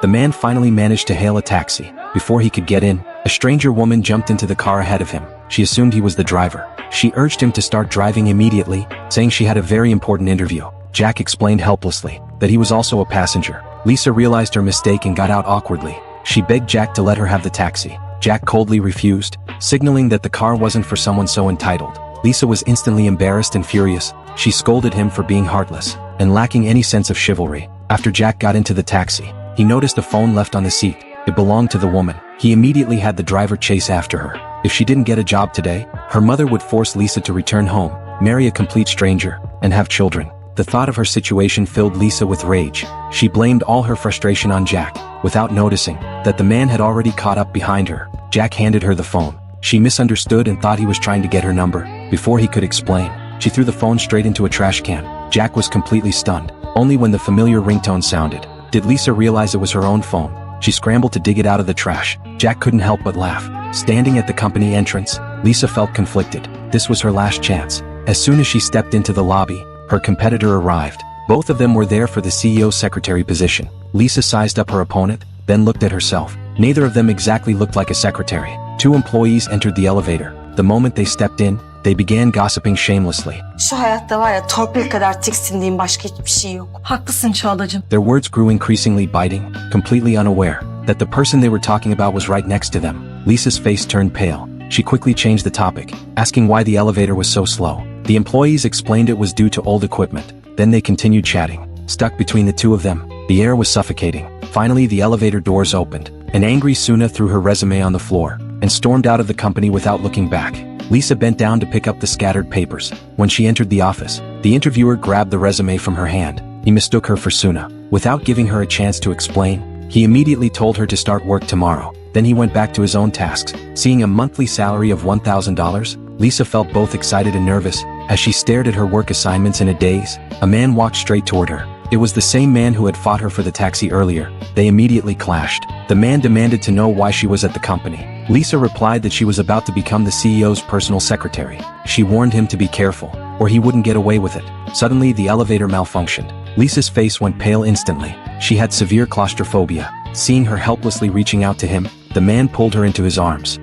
The man finally managed to hail a taxi. Before he could get in, a stranger woman jumped into the car ahead of him. She assumed he was the driver. She urged him to start driving immediately, saying she had a very important interview. Jack explained helplessly that he was also a passenger. Lisa realized her mistake and got out awkwardly. She begged Jack to let her have the taxi. Jack coldly refused, signaling that the car wasn't for someone so entitled. Lisa was instantly embarrassed and furious. She scolded him for being heartless and lacking any sense of chivalry. After Jack got into the taxi, he noticed a phone left on the seat. It belonged to the woman. He immediately had the driver chase after her. If she didn't get a job today, her mother would force Lisa to return home, marry a complete stranger, and have children. The thought of her situation filled Lisa with rage. She blamed all her frustration on Jack, without noticing that the man had already caught up behind her. Jack handed her the phone. She misunderstood and thought he was trying to get her number. Before he could explain, she threw the phone straight into a trash can. Jack was completely stunned. Only when the familiar ringtone sounded did Lisa realize it was her own phone. She scrambled to dig it out of the trash. Jack couldn't help but laugh. Standing at the company entrance, Lisa felt conflicted. This was her last chance. As soon as she stepped into the lobby, her competitor arrived. Both of them were there for the CEO's secretary position. Lisa sized up her opponent, then looked at herself. Neither of them exactly looked like a secretary. Two employees entered the elevator. The moment they stepped in, they began gossiping shamelessly. Şu hayatta var ya torpil kadar tiksindiğim başka hiçbir şey yok. Haklısın Çağlacığım. Their words grew increasingly biting, completely unaware that the person they were talking about was right next to them. Lisa's face turned pale. She quickly changed the topic, asking why the elevator was so slow. The employees explained it was due to old equipment. Then they continued chatting. Stuck between the two of them, the air was suffocating. Finally, the elevator doors opened. An angry Suna threw her resume on the floor and stormed out of the company without looking back. Lisa bent down to pick up the scattered papers. When she entered the office, the interviewer grabbed the resume from her hand. He mistook her for Suna. Without giving her a chance to explain, he immediately told her to start work tomorrow. Then he went back to his own tasks. Seeing a monthly salary of $1,000, Lisa felt both excited and nervous. As she stared at her work assignments in a daze, a man walked straight toward her. It was the same man who had fought her for the taxi earlier. They immediately clashed. The man demanded to know why she was at the company. Lisa replied that she was about to become the CEO's personal secretary. She warned him to be careful, or he wouldn't get away with it. Suddenly, the elevator malfunctioned. Lisa's face went pale instantly. She had severe claustrophobia. Seeing her helplessly reaching out to him, the man pulled her into his arms.